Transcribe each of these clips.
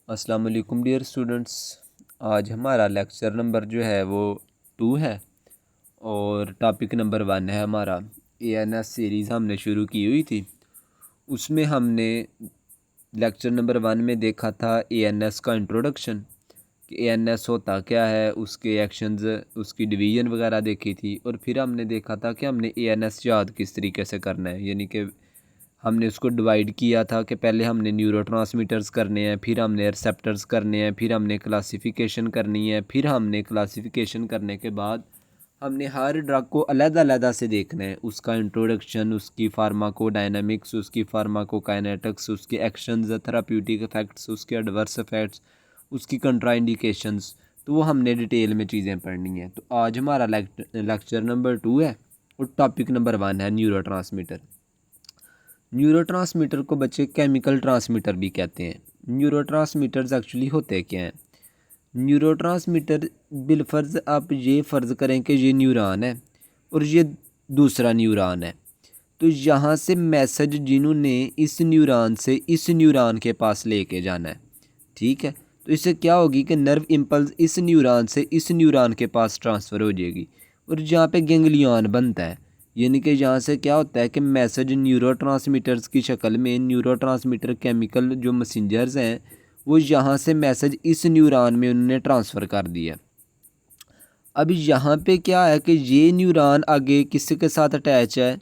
अस्सलाम वालेकुम dear students. आज हमारा लेक्चर नंबर जो है वो 2 है और टॉपिक नंबर 1 है हमारा। एएनएस सीरीज़ हमने शुरू की हुई थी, उसमें हमने लेक्चर नंबर 1 में देखा था एएनएस का इंट्रोडक्शन कि एएनएस होता क्या है, उसके एक्शंस, उसकी डिवीज़न वगैरह देखी थी। और फिर हमने देखा था कि हमने एएनएस याद किस तरीके से करना है, यानी कि हमने उसको डिवाइड किया था कि पहले हमने न्यूरोट्रांसमीटर्स करने हैं, फिर हमने रिसेप्टर्स करने हैं, फिर हमने क्लासिफिकेशन करनी है, फिर हमने क्लासिफिकेशन करने के बाद हमने हर ड्रग को अलग-अलग से देखना है, उसका इंट्रोडक्शन, उसकी फार्माकोडायनामिक्स, उसकी फार्माकोकाइनेटिक्स, उसके एक्शंस, थेराप्यूटिक इफेक्ट्स, उसके एडवर्स इफेक्ट्स, उसकी कंट्राइंडिकेशंस। तो वो हमने डिटेल में चीज़ें पढ़नी है। तो आज हमारा लेक्चर नंबर 2 है और टॉपिक नंबर 1 है न्यूरोट्रांसमीटर। न्यूरोट्रांसमीटर को बच्चे केमिकल ट्रांसमीटर भी कहते हैं। न्यूरोट्रांसमीटर्स एक्चुअली होते क्या हैं? न्यूरोट्रांसमीटर बिलफर्ज आप ये फ़र्ज़ करें कि ये न्यूरॉन है और ये दूसरा न्यूरॉन है। तो यहाँ से मैसेज जिन्होंने इस न्यूरॉन से इस न्यूरॉन के पास लेके जाना है, ठीक है। तो इससे क्या होगी कि नर्व इम्पल्स इस न्यूरॉन से इस न्यूरॉन के पास ट्रांसफ़र हो जाएगी और जहाँ पे गैंग्लियन बनता है, यानी कि यहाँ से क्या होता है कि मैसेज न्यूरोट्रांसमीटर्स की शक्ल में, न्यूरोट्रांसमीटर केमिकल जो मैसेंजर्स हैं, वो यहाँ से मैसेज इस न्यूरॉन में उन्होंने ट्रांसफ़र कर दिया। अब यहाँ पे क्या है कि ये न्यूरॉन आगे किसके साथ अटैच है?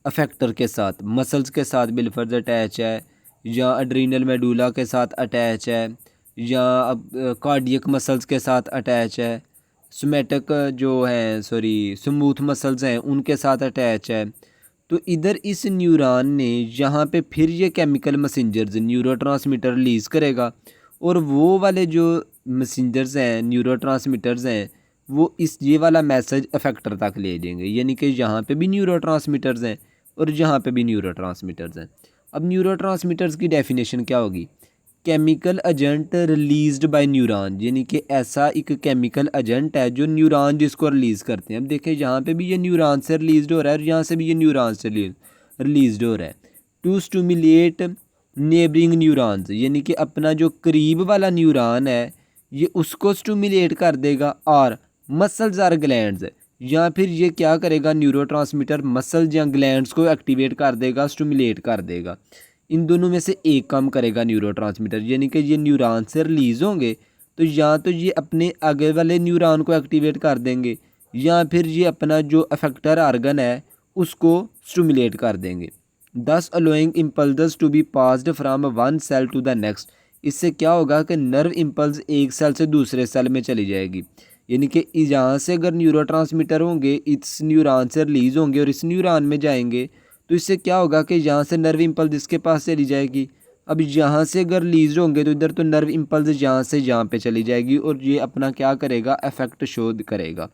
अफेक्टर के साथ, मसल्स के साथ बिलफर्ज अटैच है, या एड्रीनल मेडुला के साथ अटैच है, या अब कार्डियक मसल्स के साथ अटैच है, सोमैटिक जो हैं स्मूथ मसल्स हैं उनके साथ अटैच है। तो इधर इस न्यूरॉन ने यहाँ पे फिर ये केमिकल मैसेंजर्स न्यूरोट्रांसमीटर रिलीज़ करेगा और वो वाले जो मैसेंजर्स हैं, न्यूरोट्रांसमीटर्स हैं, वो इस ये वाला मैसेज अफेक्टर तक ले जाएंगे, यानी कि यहाँ पे भी न्यूरोट्रांसमीटर्स हैं और यहाँ पे भी न्यूरोट्रांसमीटर्स हैं। अब न्यूरोट्रांसमीटर्स की डेफिनेशन क्या होगी? Chemical agent released by neuron, यानी कि ऐसा एक केमिकल एजेंट है जो न्यूरॉन जिसको रिलीज़ करते हैं। अब देखें यहाँ पे भी ये न्यूरॉन से रिलीज़ हो रहा है और यहाँ से भी ये न्यूरॉन से रिलीज़ हो रहा है। टू स्टिमुलेट नेबरिंग न्यूरॉन्स, यानी कि अपना जो करीब वाला न्यूरॉन है ये उसको स्टिमुलेट कर देगा, और मसल्स और ग्लैंड्स, या फिर ये क्या करेगा, न्यूरोट्रांसमीटर मसल्स या ग्लैंड्स को एक्टिवेट कर देगा, स्टिमुलेट कर देगा। इन दोनों में से एक काम करेगा न्यूरोट्रांसमीटर, यानी कि ये न्यूरॉन से रिलीज़ होंगे तो या तो ये अपने आगे वाले न्यूरॉन को एक्टिवेट कर देंगे या फिर ये अपना जो अफेक्टर आर्गन है उसको स्टिमुलेट कर देंगे। Thus allowing impulse to be passed from one cell to the next. इससे क्या होगा कि नर्व इम्पल्स एक सेल से दूसरे सेल में चली जाएगी, यानी कि यहाँ से अगर न्यूरोट्रांसमीटर होंगे इस न्यूरॉन से रिलीज़ होंगे और इस न्यूरॉन में जाएंगे, तो इससे क्या होगा कि यहाँ से नर्व इम्पल्स इसके पास चली जाएगी। अब यहाँ से अगर रिलीज होंगे तो इधर तो नर्व इम्पल्स यहाँ से यहाँ पे चली जाएगी और ये अपना क्या करेगा, इफेक्ट शो करेगा।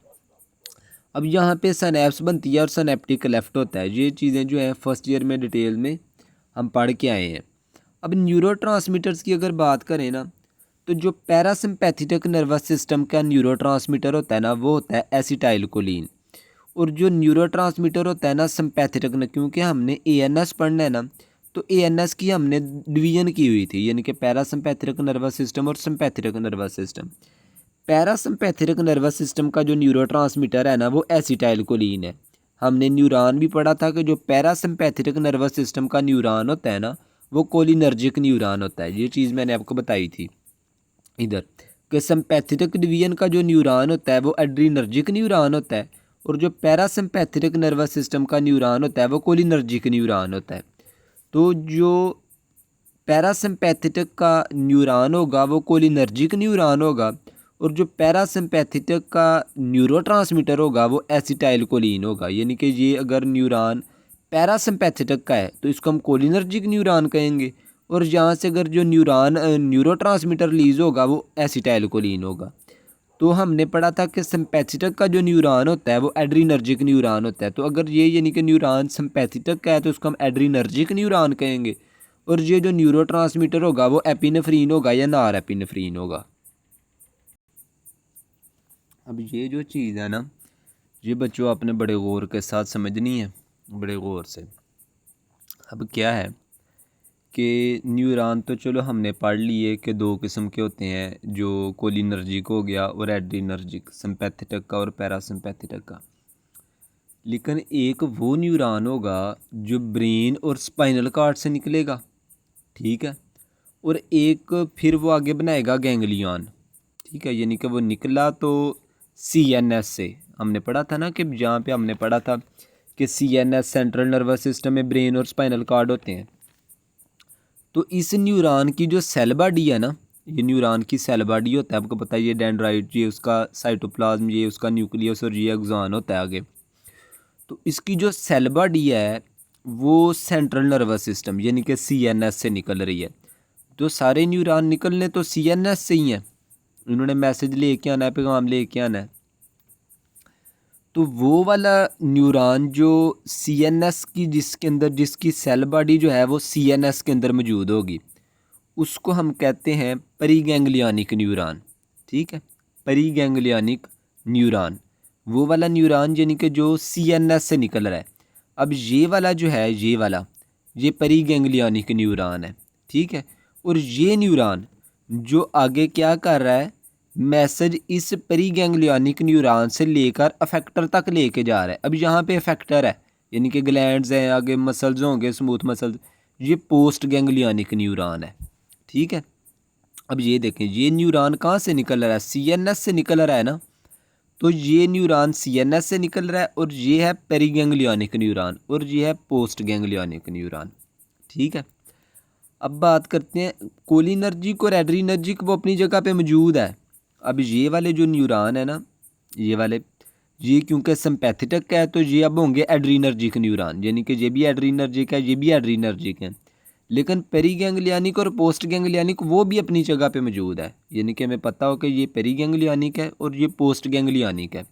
अब यहाँ पे सनैप्स बनती है और सनेप्टिक लेफ्ट होता है। ये चीज़ें जो हैं फर्स्ट ईयर में डिटेल में हम पढ़ के आए हैं। अब न्यूरोट्रांसमीटर्स की अगर बात करें ना, तो जो पैरासिम्पैथेटिक नर्वस सिस्टम का न्यूरोट्रांसमीटर होता है ना, वो होता है एसिटाइलकोलिन। और जो न्यूरोट्रांसमीटर होता है ना सिम्पैथेटिक ना, क्योंकि हमने एएनएस पढ़ना है ना, तो एएनएस की हमने डिवीजन की हुई थी, यानी कि पैरासिम्पैथेटिक नर्वस सिस्टम और sympathetic nervous system. Parasympathetic nervous system का जो न्यूरोट्रांसमीटर है ना वो एसिटाइलकोलिन है। हमने न्यूरॉन भी पढ़ा था कि जो पैरासिम्पैथेटिक नर्वस सिस्टम का न्यूरॉन होता है ना वो कोलिनर्जिक न्यूरॉन होता है। ये चीज़ मैंने आपको बताई थी इधर कि सिम्पैथेटिक डिवीजन का जो न्यूरॉन होता है वो एड्रीनर्जिक न्यूरॉन होता है और जो पैरासिम्पैथेटिक नर्वस सिस्टम का न्यूरॉन होता है वो कोलिनर्जिक न्यूरॉन होता है। तो जो पैरासिम्पैथेटिक का न्यूरॉन होगा वो कोलिनर्जिक न्यूरॉन होगा और जो पैरासिम्पैथेटिक का न्यूरोट्रांसमीटर होगा वो एसिटाइलकोलिन होगा। यानी कि ये अगर न्यूरॉन पैरासिम्पैथेटिक का है तो इसको हम कोलिनर्जिक न्यूरॉन कहेंगे, और यहाँ से अगर जो न्यूरोट्रांसमीटर रिलीज होगा वो एसिटाइलकोलिन होगा। तो हमने पढ़ा था कि सिम्पैथेटिक का जो न्यूरॉन होता है वो एड्रीनर्जिक न्यूरॉन होता है। तो अगर ये यानी कि न्यूरॉन सिम्पैथेटिक का है तो उसको हम एड्रीनर्जिक न्यूरॉन कहेंगे, और ये जो न्यूरोट्रांसमीटर होगा वो एपिनेफ्रीन होगा या नॉर एपिनेफ्रीन होगा। अब ये जो चीज़ है ना ये बच्चों आपने बड़े गौर के साथ समझनी है, बड़े गौर से। अब क्या है कि न्यूरॉन तो चलो हमने पढ़ लिए कि दो किस्म के होते हैं, जो कोलिनर्जिक हो गया और एड्रीनर्जिक, सिंपैथेटिक का और पैरासिम्पैथेटिक का। लेकिन एक वो न्यूरॉन होगा जो ब्रेन और स्पाइनल कॉर्ड से निकलेगा, ठीक है, और एक फिर वो आगे बनाएगा गैंग्लियन, ठीक है, यानी कि वो निकला तो CNS से। हमने पढ़ा था ना कि जहाँ पे हमने पढ़ा था कि CNS सेंट्रल नर्वस सिस्टम में ब्रेन और स्पाइनल कॉर्ड होते हैं। तो इस न्यूरॉन की जो सेल बॉडी है ना, ये न्यूरॉन की सेल बॉडी होता है, आपको पता है, ये डेंड्राइट, ये उसका साइटोप्लाज्म, ये उसका न्यूक्लियस और ये एक्सॉन होता है आगे। तो इसकी जो सेल बॉडी है वो सेंट्रल नर्वस सिस्टम यानी कि CNS से निकल रही है। तो सारे न्यूरॉन निकलने तो CNS से ही हैं, इन्होंने मैसेज लेके आना है, पैगाम लेके आना है। तो वो वाला न्यूरॉन जो CNS की जिसके अंदर जिसकी सेल बॉडी जो है वो CNS के अंदर मौजूद होगी, उसको हम कहते हैं परिगैंग्लियनिक न्यूरॉन, ठीक है, परिगैंग्लियनिक न्यूरॉन, वो वाला न्यूरॉन यानी कि जो CNS से निकल रहा है। अब ये वाला जो है, ये वाला, ये परिगैंग्लियनिक न्यूरॉन है, ठीक है, और ये न्यूरॉन जो आगे क्या कर रहा है, मैसेज इस परिगैंग्लियनिक न्यूरॉन से लेकर अफेक्टर तक लेके जा रहा है। अब यहाँ पे अफेक्टर है यानी कि ग्लैंड्स हैं, आगे मसल्स होंगे, स्मूथ मसल्स, ये पोस्ट गैंग्लियनिक न्यूरॉन है, ठीक है। अब ये देखें, ये न्यूरॉन कहाँ से निकल रहा है, CNS से निकल रहा है ना, तो ये न्यूरॉन CNS से निकल रहा है और ये है पेरीगैंग्लियनिक न्यूरॉन और ये है पोस्ट गैंग्लियनिक न्यूरॉन, ठीक है। अब बात करते हैं कोलिनर्जिक और एड्रीनर्जिक, वो अपनी जगह पे मौजूद है। अब ये वाले जो न्यूरॉन है ना, ये वाले, ये क्योंकि सिंपैथेटिक है तो ये अब होंगे एड्रीनर्जिक न्यूरॉन, यानी कि ये भी एड्रीनर्जिक है, ये भी एड्रीनर्जिक है। लेकिन पेरीगैंग्लियनिक और पोस्ट गैंग्लियनिक वो भी अपनी जगह पे मौजूद है, यानी कि हमें पता हो कि ये पेरीगैंग्लियनिक है और ये पोस्ट गैंग्लियनिक है,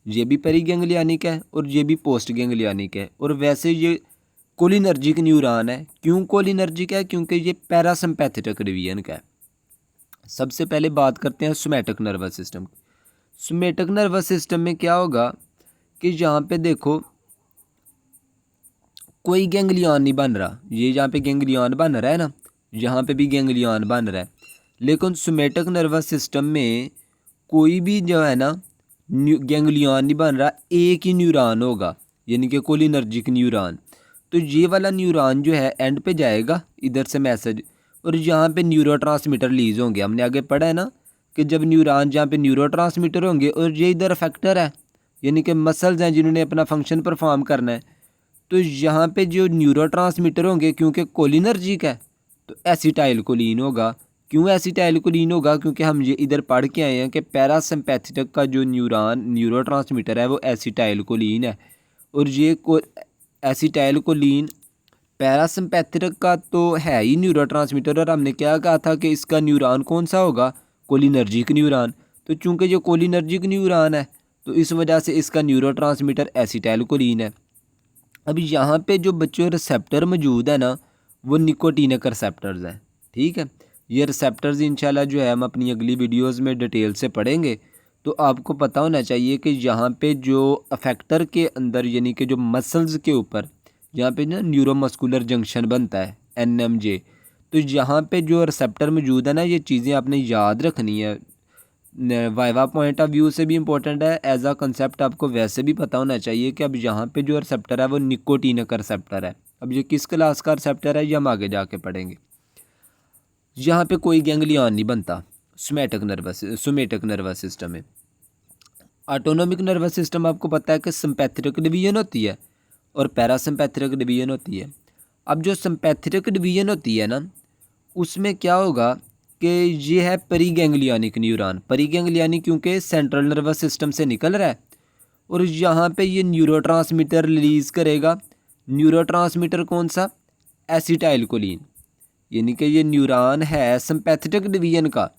ये भी पेरीगैंग्लियनिक है और ये भी पोस्ट गैंग्लियनिक है। और वैसे ये कोलिनर्जिक न्यूरॉन है। क्यों कोलिनर्जिक है? क्योंकि ये पैरासिम्पैथेटिक डिवीजन का है। सबसे पहले बात करते हैं सोमैटिक नर्वस सिस्टम की। सोमैटिक नर्वस सिस्टम में क्या होगा कि यहाँ पे देखो कोई गैंग्लियन नहीं बन रहा, ये जहाँ पे गैंग्लियन बन रहा है ना, यहाँ पे भी गैंग्लियन बन रहा है, लेकिन सोमैटिक नर्वस सिस्टम में कोई भी जो है ना गैंग्लियन नहीं बन रहा, एक ही न्यूरॉन होगा यानी कि कोलिनर्जिक न्यूरॉन। तो ये वाला न्यूरॉन जो है एंड पे जाएगा इधर से मैसेज, और यहाँ पे न्यूरोट्रांसमीटर रिलीज होंगे। हमने आगे पढ़ा है ना कि जब न्यूरॉन जहाँ पे न्यूरोट्रांसमीटर होंगे और ये इधर अफेक्टर है यानी कि मसल्स हैं जिन्होंने अपना फंक्शन परफॉर्म करना है, तो यहाँ पे जो न्यूरोट्रांसमीटर होंगे क्योंकि कोलिनर्जिक है तो एसिटाइल कोलिन होगा। क्यों एसिटाइल कोलिन होगा? क्योंकि हम ये इधर पढ़ के आए हैं कि पैरासिम्पैथेटिक का जो न्यूरोट्रांसमीटर है वो एसिटाइल कोलिन है, और ये एसिटाइल कोलिन पैरासिम्पैथेटिक का तो है ही न्यूरोट्रांसमीटर। और हमने क्या कहा था कि इसका न्यूरॉन कौन सा होगा? Cholinergic neuron. तो चूंकि जो कोलिनर्जिक न्यूरॉन है तो इस वजह से इसका न्यूरोट्रांसमीटर एसिटाइल कोलिन है। अब यहाँ पे जो बच्चों रिसेप्टर मौजूद है ना वो निकोटीनिक रिसेप्टर्स हैं, ठीक है। ये रिसेप्टर्स इंशाल्लाह जो है हम अपनी अगली वीडियोस में डिटेल से पढ़ेंगे। तो आपको पता होना चाहिए कि यहाँ पे जो अफेक्टर के अंदर यानी कि जो मसल्स के ऊपर यहाँ पे ना न्यूरोमस्कुलर जंक्शन बनता है NMJ, तो यहाँ पे जो रिसेप्टर मौजूद है ना, ये चीज़ें आपने याद रखनी है। वाइवा पॉइंट ऑफ व्यू से भी इम्पोर्टेंट है, एज अ कंसेप्ट आपको वैसे भी पता होना चाहिए कि अब यहाँ पे जो रिसेप्टर है वो निकोटीनिक रिसेप्टर है। अब ये किस क्लास का रिसेप्टर है ये हम आगे जाके पढ़ेंगे। यहाँ पे कोई गैंग्लियन नहीं बनता सोमैटिक नर्वस सिस्टम में। ऑटोनोमिक नर्वस सिस्टम आपको पता है कि सिंपैथेटिक डिवीजन होती है और पैरासिम्पैथेटिक डिवीजन होती है। अब जो सिंपैथेटिक डिवीजन होती है ना उसमें क्या होगा कि ये है पेरीगैंग्लियनिक न्यूरॉन। पेरीगैंग्लियनिक क्योंकि सेंट्रल नर्वस सिस्टम से निकल रहा है और यहाँ पे ये न्यूरोट्रांसमीटर रिलीज़ करेगा। न्यूरोट्रांसमीटर कौन सा? Acetyl choline. यानी कि ये न्यूरॉन है सिंपैथेटिक डिवीजन का,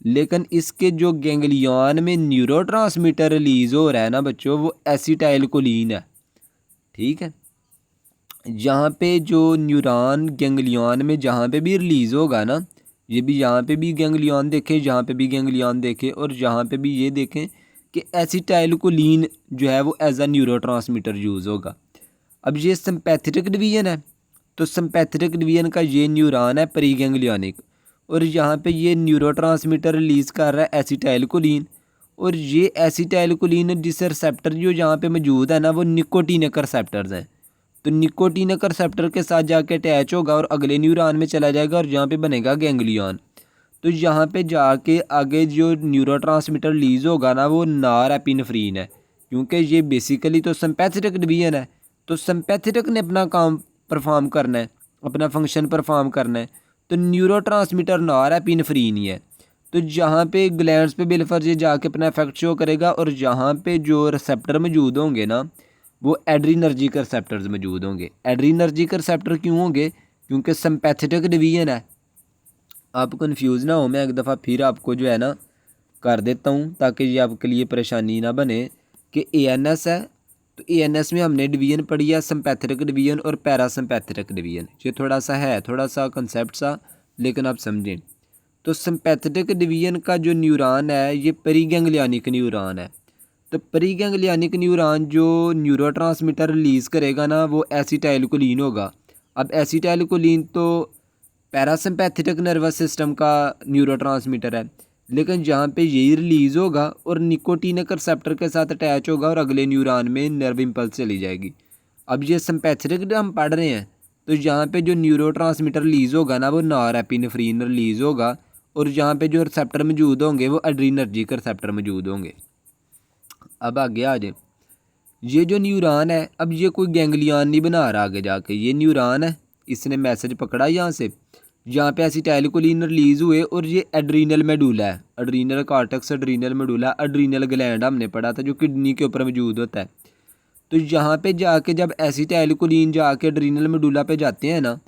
लेकिन इसके जो गैंग्लियन में न्यूरोट्रांसमीटर रिलीज़ हो रहा है ना बच्चों, वो एसिटाइल कोलिन है, ठीक है। जहाँ पे जो न्यूरॉन गैंग्लियन में जहाँ पे भी रिलीज़ होगा ना, ये भी यहाँ पे भी गैंग्लियन देखें, यहाँ पे भी गैंग्लियन देखें, और यहाँ पे भी ये देखें कि एसिटाइल कोलिन जो है वो एज अ न्यूरोट्रांसमीटर यूज़ होगा। अब ये सिंपैथेटिक डिवीजन है तो सिंपैथेटिक डिवीजन का ये न्यूरॉन है प्री गैंग्लियनिक, और यहाँ पे ये न्यूरोट्रांसमीटर रिलीज़ कर रहा है एसिटाइलकोलिन, और ये एसिटाइलकोलिन जिस रिसेप्टर जो यहाँ पे मौजूद है ना वो निकोटीनिक रिसेप्टर्स हैं। तो निकोटीनिक रिसेप्टर के साथ जाके अटैच होगा और अगले न्यूरॉन में चला जाएगा और यहाँ पे बनेगा गैंग्लियन। तो यहाँ पे जाके आगे जो न्यूरोट्रांसमीटर रिलीज़ होगा ना वो नॉरएपिनेफ्रिन है, क्योंकि ये बेसिकली तो सिंपैथेटिक डिवीजन है। तो सिंपैथेटिक ने अपना काम परफॉर्म करना है, अपना फंक्शन परफॉर्म करना है, तो न्यूरोट्रांसमीटर नॉरएपिनेफ्रिन ही है। तो जहाँ पे ग्लैंड्स पे बिलफर्ज ये जाके अपना इफेक्ट शो करेगा, और जहाँ पे जो रिसेप्टर मौजूद होंगे ना वो एड्रीनर्जिक रिसेप्टर्स मौजूद होंगे। एड्रीनर्जिक रिसेप्टर क्यों होंगे? क्योंकि सिंपैथेटिक डिवीजन है। आप कंफ्यूज ना हो, मैं एक दफ़ा फिर आपको जो है ना कर देता हूँ ताकि ये आपके लिए परेशानी ना बने कि एएनएस है। तो एएनएस में हमने डिवीजन पढ़ी है सिंपैथेटिक डिवीजन और पैरासिम्पैथेटिक डिवीजन। ये थोड़ा सा कंसेप्ट सा, लेकिन आप समझें। तो सिंपैथेटिक डिवीजन का जो न्यूरॉन है ये पेरीगैंग्लियनिक न्यूरॉन है। तो पेरीगैंग्लियनिक न्यूरॉन जो न्यूरोट्रांसमीटर रिलीज़ करेगा ना वो एसिटाइलकोलिन होगा। अब एसिटाइलकोलिन तो पैरासिम्पैथेटिक नर्वस सिस्टम का न्यूरोट्रांसमीटर है, लेकिन जहाँ पे यही रिलीज़ होगा और निकोटीनिक रिसेप्टर के साथ अटैच होगा और अगले न्यूरॉन में नर्व इम्पल्स चली जाएगी। अब ये सिंपैथेटिक हम पढ़ रहे हैं, तो यहाँ पे जो न्यूरोट्रांसमीटर रिलीज़ होगा ना वो नॉरएपिनेफ्रिन रिलीज़ होगा, और जहाँ पे जो रिसेप्टर मौजूद होंगे वो एड्रीनर्जिक रिसेप्टर मौजूद होंगे। अब आगे आ जाए, ये जो न्यूरॉन है अब ये कोई गैंग्लियन नहीं बना रहा आगे जाके, ये न्यूरॉन है, इसने मैसेज पकड़ा यहाँ से, जहाँ पे एसिटाइलकोलिन रिलीज़ हुए, और ये एड्रीनल मेडुला है, adrenal cortex, adrenal medulla, adrenal gland हमने पढ़ा था जो किडनी के ऊपर मौजूद होता है। तो यहाँ पे जाके जब एसिटाइलकोलिन जाके एड्रीनल मेडुला पे जाते हैं ना,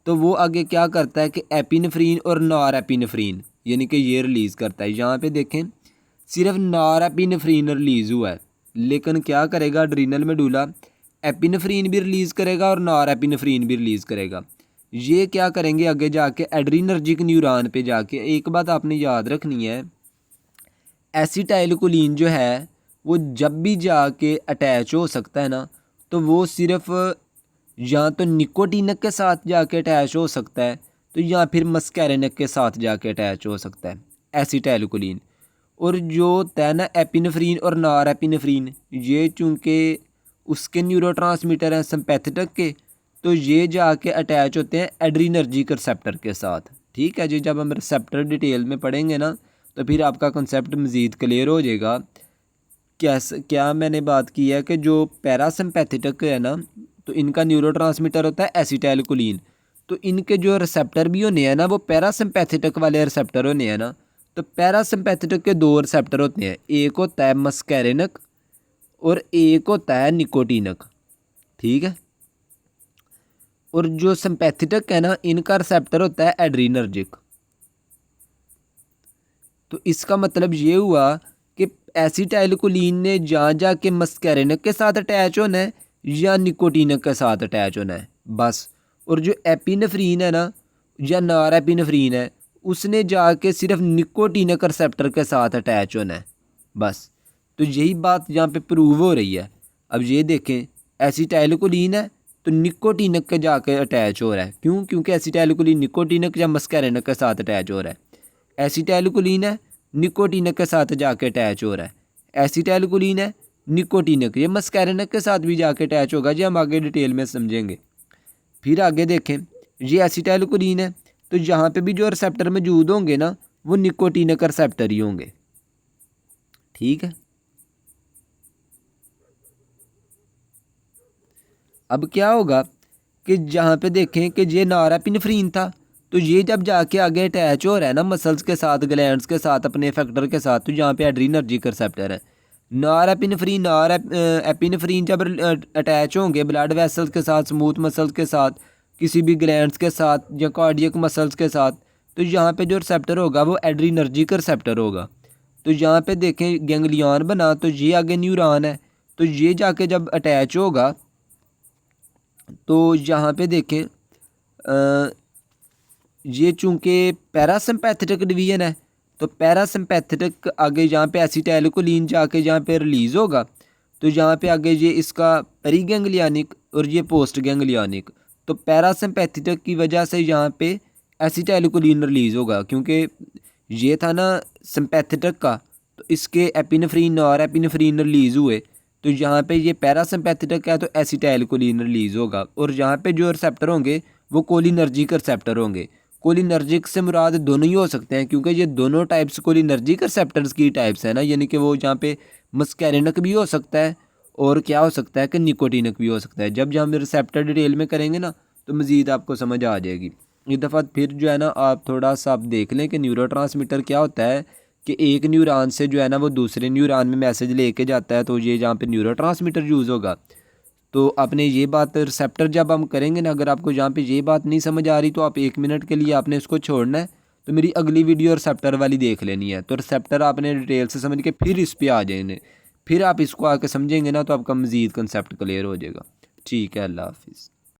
तो वो आगे क्या करता है कि एपिनेफ्रिन और नॉरएपिनेफ्रिन यानी कि ये रिलीज़ करता है। यहाँ पे देखें सिर्फ नॉरएपिनेफ्रिन रिलीज़ हुआ है, लेकिन क्या करेगा एड्रीनल मेडुला, एपिनेफ्रिन भी रिलीज़ करेगा और नॉरएपिनेफ्रिन भी रिलीज़ करेगा। ये क्या करेंगे आगे जाके एड्रीनर्जिक न्यूरॉन पे जाके। एक बात आपने याद रखनी है, एसिटाइलकोलिन जो है वो जब भी जाके अटैच हो सकता है ना, तो वो सिर्फ या तो निकोटीनिक के साथ जाके अटैच हो सकता है, तो या फिर मस्कैरिनिक के साथ जाके अटैच हो सकता है एसिटाइलकोलिन। और जो है ना एपिनेफ्रिन और नॉरएपिनेफ्रिन, ये चूँकि उसके न्यूरोट्रांसमीटर हैं सिंपैथेटिक के, तो ये जाके अटैच होते हैं एड्रीनर्जिक रिसेप्टर के साथ। ठीक है जी, जब हम रिसेप्टर डिटेल में पढ़ेंगे ना तो फिर आपका कंसेप्ट मज़ीद क्लियर हो जाएगा। क्या मैंने बात की है कि जो पैरासिम्पैथेटिक है ना, तो इनका न्यूरोट्रांसमीटर होता है एसिटाइलकोलिन, तो इनके जो रिसेप्टर भी होने हैं ना वो पैरासिम्पैथेटिक वाले रिसेप्टर होने हैं ना। तो पैरासिम्पैथेटिक के दो रिसेप्टर होते हैं, एक होता है मस्कैरिनिक और एक होता है निकोटीनिक। ठीक है, और जो सिंपैथेटिक है ना इनका रिसेप्टर होता है एड्रीनर्जिक। तो इसका मतलब ये हुआ कि एसिटाइलकोलिन ने जहाँ जाके मस्कैरिनिक के साथ अटैच होना है या निकोटीनिक के साथ अटैच होना है बस। और जो एपिनेफ्रिन है ना या नॉरएपिनेफ्रिन है, उसने जाके सिर्फ निकोटीनिक रिसेप्टर के साथ अटैच होना है बस। तो यही बात यहाँ पे प्रूव हो रही है। अब ये देखें एसिटाइलकोलिन है तो निकोटीनिक के जाके अटैच हो रहा है, क्यों? क्योंकि एसिटाइलकोलिन निकोटीनिक या मस्कैरिनिक के साथ अटैच हो रहा है। एसिटाइलकोलिन है निकोटीनिक के साथ जाके अटैच हो रहा है, एसिटाइलकोलिन है निकोटीनिक, ये मस्कैरिनिक के साथ भी जाके अटैच होगा जी, हम आगे डिटेल में समझेंगे। फिर आगे देखें, ये एसिटाइलकोलिन है तो यहाँ पे भी जो रिसेप्टर मौजूद होंगे ना वो निकोटीनिक रिसेप्टर ही होंगे। ठीक है, अब क्या होगा कि जहाँ पे देखें कि ये नॉरएपिनेफ्रिन था, तो ये जब जाके आगे अटैच हो रहा है ना मसल्स के साथ, ग्लैंड्स के साथ, अपने फैक्टर के साथ, तो यहाँ पे एड्रीनर्जिक रिसेप्टर है। नॉरएपिनेफ्रिन एपिनेफ्रिन जब अटैच होंगे ब्लड वेसल्स के साथ, स्मूथ मसल्स के साथ, किसी भी ग्लैंड्स के साथ या कार्डियक मसल्स के साथ, तो यहाँ पे जो रिसेप्टर होगा वो एड्रीनर्जिक रिसेप्टर होगा। तो यहाँ पे देखें गैंग्लियन बना, तो ये आगे न्यूरॉन है, तो ये जाके जब अटैच होगा तो यहाँ पे देखें ये चूँकि पैरासिम्पैथेटिक डिवीजन है, तो पैरासिम्पैथेटिक आगे यहाँ पे एसिटाइलकोलिन जाके यहाँ पे रिलीज़ होगा, तो यहाँ पे आगे ये इसका पेरीगैंग्लियनिक और ये पोस्ट गैंग्लियनिक, तो पैरासिम्पैथेटिक की वजह से यहाँ पे एसिटाइलकोलिन रिलीज़ होगा, क्योंकि ये था ना सिम्पैथेटिक का, तो इसके एपिनेफ्रीन और एपिनेफ्रीन रिलीज़ हुए, तो यहाँ पे ये पैरासिम्पैथेटिक है तो एसिटाइलकोलिन रिलीज़ होगा। और यहाँ पे जो रिसेप्टर होंगे वो कोलिनर्जिक रिसेप्टर होंगे। कोलिनर्जिक से मुराद दोनों ही हो सकते हैं, क्योंकि ये दोनों टाइप्स कोलिनर्जिक रिसेप्टर्स की टाइप्स हैं ना, यानी कि वो यहाँ पे मस्कैरिनक भी हो सकता है और क्या हो सकता है कि निकोटिनक भी हो सकता है। जब हम रिसेप्टर डिटेल में करेंगे ना तो मज़ीद आपको समझ आ जाएगी। एक दफ़ा फिर जो है ना आप थोड़ा सा आप देख लें कि न्यूरोट्रांसमीटर क्या होता है, कि एक न्यूरॉन से जो है ना वो दूसरे न्यूरॉन में मैसेज लेके जाता है, तो ये जहाँ पे न्यूरोट्रांसमीटर यूज़ होगा। तो आपने ये बात रिसेप्टर जब हम करेंगे ना, अगर आपको यहाँ पे ये बात नहीं समझ आ रही तो आप 1 मिनट के लिए आपने इसको छोड़ना है, तो मेरी अगली वीडियो रिसेप्टर वाली देख लेनी है। तो रिसेप्टर आपने डिटेल से समझ के फिर इस पर आ जाएंगे, फिर आप इसको आके समझेंगे ना तो आपका मज़ीद कंसेप्ट क्लियर हो जाएगा। ठीक है, अल्लाह हाफिज़।